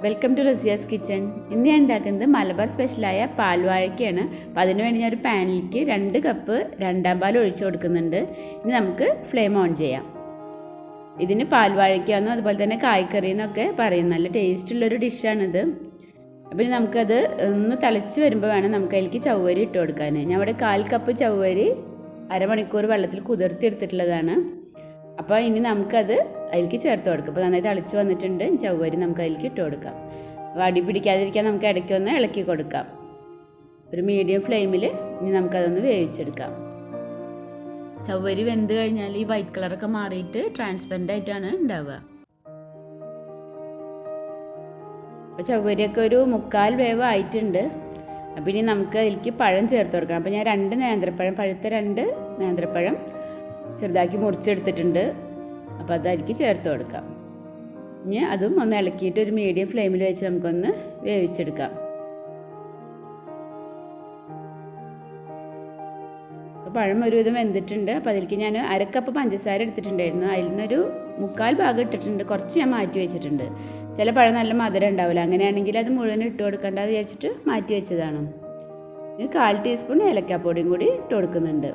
Welcome to Razia's kitchen. ഇന്ന് ഞാൻ ഉണ്ടാക്കുന്നത് മലബാർ സ്പെഷ്യലായ പാൽവാഴക്കയാണ്. അപ്പോൾ അതിന് വേണ്ടി ഞാൻ ഒരു പാനിലേക്ക് 2 കപ്പ് രണ്ടാം പാൽ ഒഴിച്ചു കൊടുക്കുന്നുണ്ട്. ഇനി നമുക്ക് ഫ്ലെയിം ഓൺ ചെയ്യാം. ഇതിന് പാൽവാഴയ്ക്കാന്നും അതുപോലെ തന്നെ കായ്ക്കറി എന്നൊക്കെ പറയും. നല്ല ടേസ്റ്റുള്ളൊരു ഡിഷാണിത്. അപ്പോൾ നമുക്കത് ഒന്ന് തിളച്ച് വരുമ്പോൾ വേണം നമുക്ക് അതിലേക്ക് ചവ്വരി ഇട്ട് കൊടുക്കാൻ. ഞാൻ ഇവിടെ 1/4 കപ്പ് ചവ്വരി അരമണിക്കൂർ വെള്ളത്തിൽ കുതിർത്തി എടുത്തിട്ടുള്ളതാണ്. അപ്പോൾ ഇനി നമുക്കത് അതിലേക്ക് ചേർത്ത് കൊടുക്കാം. അപ്പോൾ നന്നായി തിളച്ച് വന്നിട്ടുണ്ട്. ചവ്വരി നമുക്ക് അതിലേക്ക് ഇട്ട് കൊടുക്കാം. അപ്പോൾ അടി പിടിക്കാതിരിക്കാൻ നമുക്ക് ഇടയ്ക്കൊന്ന് ഇളക്കി കൊടുക്കാം. ഒരു മീഡിയം ഫ്ലെയിമിൽ ഇനി നമുക്കതൊന്ന് വേവിച്ചെടുക്കാം. ചവ്വരി വെന്ത് കഴിഞ്ഞാൽ ഈ വൈറ്റ് കളറൊക്കെ മാറിയിട്ട് ട്രാൻസ്പെറൻ്റ് ആയിട്ടാണ് ഉണ്ടാവുക. അപ്പോൾ ചവ്വരിയൊക്കെ ഒരു 1/4 വേവ് ആയിട്ടുണ്ട്. അപ്പോൾ ഇനി നമുക്ക് അതിലേക്ക് പഴം ചേർത്ത് കൊടുക്കണം. അപ്പോൾ ഞാൻ 2 നേന്ത്രപ്പഴം, പഴുത്ത 2 നേന്ത്രപ്പഴം ചെറുതാക്കി മുറിച്ചെടുത്തിട്ടുണ്ട്. അപ്പോൾ അതിലേക്ക് ചേർത്ത് കൊടുക്കാം. ഇനി അതും ഒന്ന് ഇളക്കിയിട്ട് ഒരു മീഡിയം ഫ്ലെയിമിൽ വെച്ച് നമുക്കൊന്ന് വേവിച്ചെടുക്കാം. അപ്പോൾ പഴം ഒരുവിധം വെന്തിട്ടുണ്ട്. അപ്പോൾ അതിലേക്ക് ഞാൻ 1/2 കപ്പ് പഞ്ചസാര എടുത്തിട്ടുണ്ടായിരുന്നു. അതിൽ നിന്നൊരു 1/4 ഭാഗം ഇട്ടിട്ടുണ്ട്. കുറച്ച് ഞാൻ മാറ്റി വെച്ചിട്ടുണ്ട്. ചില പഴം നല്ല മധുരം ഉണ്ടാവില്ല. അങ്ങനെയാണെങ്കിൽ അത് മുഴുവൻ ഇട്ട് കൊടുക്കേണ്ട വിചാരിച്ചിട്ട് മാറ്റി വെച്ചതാണ്. ഇനി 1/4 ടീസ്പൂൺ ഏലക്കാപ്പൊടിയും കൂടി ഇട്ട് കൊടുക്കുന്നുണ്ട്.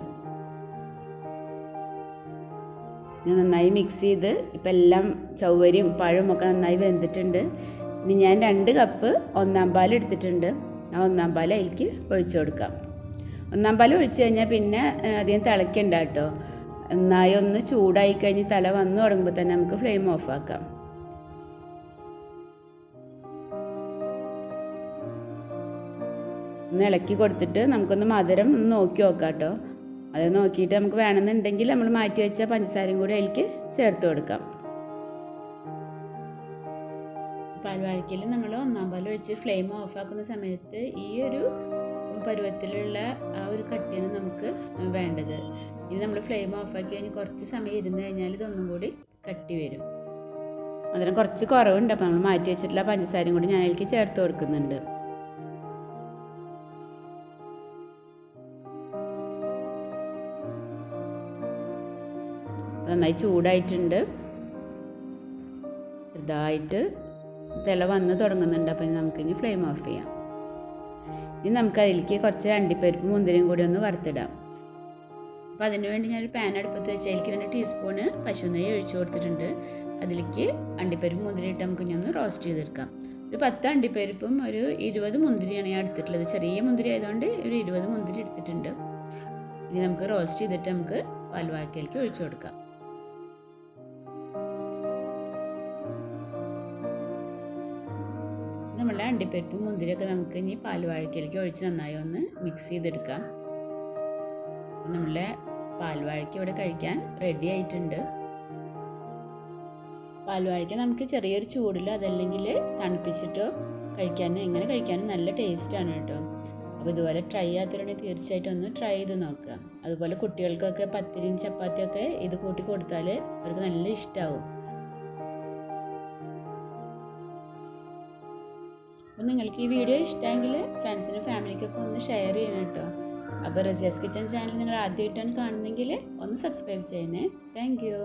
നന്നായി മിക്സ് ചെയ്ത് ഇപ്പം എല്ലാം ചവ്വരിയും പഴവും ഒക്കെ നന്നായി വെന്തിട്ടുണ്ട്. ഇനി ഞാൻ 2 കപ്പ് ഒന്നാം പാൽ എടുത്തിട്ടുണ്ട്. ആ ഒന്നാം പാൽ അതിലേക്ക് ഒഴിച്ചു കൊടുക്കാം. ഒന്നാം പാൽ ഒഴിച്ചു കഴിഞ്ഞാൽ പിന്നെ അധികം തിളയ്ക്കണ്ട കേട്ടോ. നന്നായി ഒന്ന് ചൂടായി കഴിഞ്ഞ് തല വന്നു തുടങ്ങുമ്പോൾ തന്നെ നമുക്ക് ഫ്ലെയിം ഓഫാക്കാം. ഒന്ന് ഇളക്കി കൊടുത്തിട്ട് നമുക്കൊന്ന് മധുരം ഒന്ന് നോക്കി നോക്കാം കേട്ടോ. അത് നോക്കിയിട്ട് നമുക്ക് വേണമെന്നുണ്ടെങ്കിൽ നമ്മൾ മാറ്റി വെച്ച പഞ്ചസാരയും കൂടി അതിലേക്ക് ചേർത്ത് കൊടുക്കാം. പാൽവാഴക്കയിൽ നമ്മൾ ഒന്നാം പാൽ ഒഴിച്ച് ഫ്ലെയിം ഓഫാക്കുന്ന സമയത്ത് ഈ ഒരു പരുവത്തിലുള്ള ആ ഒരു കട്ടിയാണ് നമുക്ക് വേണ്ടത്. ഇനി നമ്മൾ ഫ്ലെയിം ഓഫാക്കി കഴിഞ്ഞ് കുറച്ച് സമയം ഇരുന്ന് കഴിഞ്ഞാൽ ഇതൊന്നും കൂടി കട്ടി വരും. അതിന് കുറച്ച് കുറവുണ്ട്. അപ്പോൾ നമ്മൾ മാറ്റി വെച്ചിട്ടുള്ള പഞ്ചസാരയും കൂടി ഞാൻ അതിലേക്ക് ചേർത്ത് കൊടുക്കുന്നുണ്ട്. നന്നായി ചൂടായിട്ടുണ്ട്. ചെറുതായിട്ട് തിള വന്ന് തുടങ്ങുന്നുണ്ട്. അപ്പം നമുക്കിനി ഫ്ലെയിം ഓഫ് ചെയ്യാം. ഇനി നമുക്ക് അതിലേക്ക് കുറച്ച് അണ്ടിപ്പരിപ്പ് മുന്തിരിയും കൂടി ഒന്ന് വറുത്തിടാം. അപ്പോൾ അതിന് വേണ്ടി ഞാനൊരു പാൻ അടുപ്പത്ത് വെച്ച് അതിലേക്ക് 2 ടീസ്പൂണ് പശുനെയ്യ് ഒഴിച്ചു കൊടുത്തിട്ടുണ്ട്. അതിലേക്ക് അണ്ടിപ്പരിപ്പ് മുന്തിരി ഇട്ട് നമുക്ക് ഇനി ഒന്ന് റോസ്റ്റ് ചെയ്തെടുക്കാം. ഒരു 10 അണ്ടിപ്പരിപ്പും ഒരു 20 മുന്തിരിയാണ് ഞാൻ എടുത്തിട്ടുള്ളത്. ചെറിയ മുന്തിരി ആയതുകൊണ്ട് ഒരു 20 മുന്തിരി എടുത്തിട്ടുണ്ട്. ഇനി നമുക്ക് റോസ്റ്റ് ചെയ്തിട്ട് നമുക്ക് പാൽവാഴക്കയിലേക്ക് ഒഴിച്ചു കൊടുക്കാം. നമ്മളുടെ അണ്ടിപ്പരിപ്പും മുന്തിരിയൊക്കെ നമുക്ക് ഇനി പാൽവാഴക്കയിലേക്ക് ഒഴിച്ച് നന്നായി ഒന്ന് മിക്സ് ചെയ്തെടുക്കാം. നമ്മളുടെ പാൽവാഴക്ക ഇവിടെ കഴിക്കാൻ റെഡി ആയിട്ടുണ്ട്. പാൽവാഴക്ക നമുക്ക് ചെറിയൊരു ചൂടിലോ അതല്ലെങ്കിൽ തണുപ്പിച്ചിട്ടോ എങ്ങനെ കഴിക്കാനും നല്ല ടേസ്റ്റാണ് കേട്ടോ. അപ്പോൾ ഇതുപോലെ ട്രൈ ചെയ്യാത്തവരുണ്ടെങ്കിൽ തീർച്ചയായിട്ടും ഒന്ന് ട്രൈ ചെയ്ത് നോക്കുക. അതുപോലെ കുട്ടികൾക്കൊക്കെ പത്തിരിയും ചപ്പാത്തിയൊക്കെ ഇത് കൂട്ടി കൊടുത്താൽ അവർക്ക് നല്ല ഇഷ്ടമാവും. അപ്പോൾ നിങ്ങൾക്ക് ഈ വീഡിയോ ഇഷ്ടമെങ്കിൽ ഫ്രണ്ട്സിനും ഫാമിലിക്കൊക്കെ ഒന്ന് ഷെയർ ചെയ്യണം കേട്ടോ. അപ്പോൾ റസിയാസ് കിച്ചൺ ചാനൽ നിങ്ങൾ ആദ്യമായിട്ടാണ് കാണുന്നതെങ്കിൽ ഒന്ന് സബ്സ്ക്രൈബ് ചെയ്യണേ. Thank you.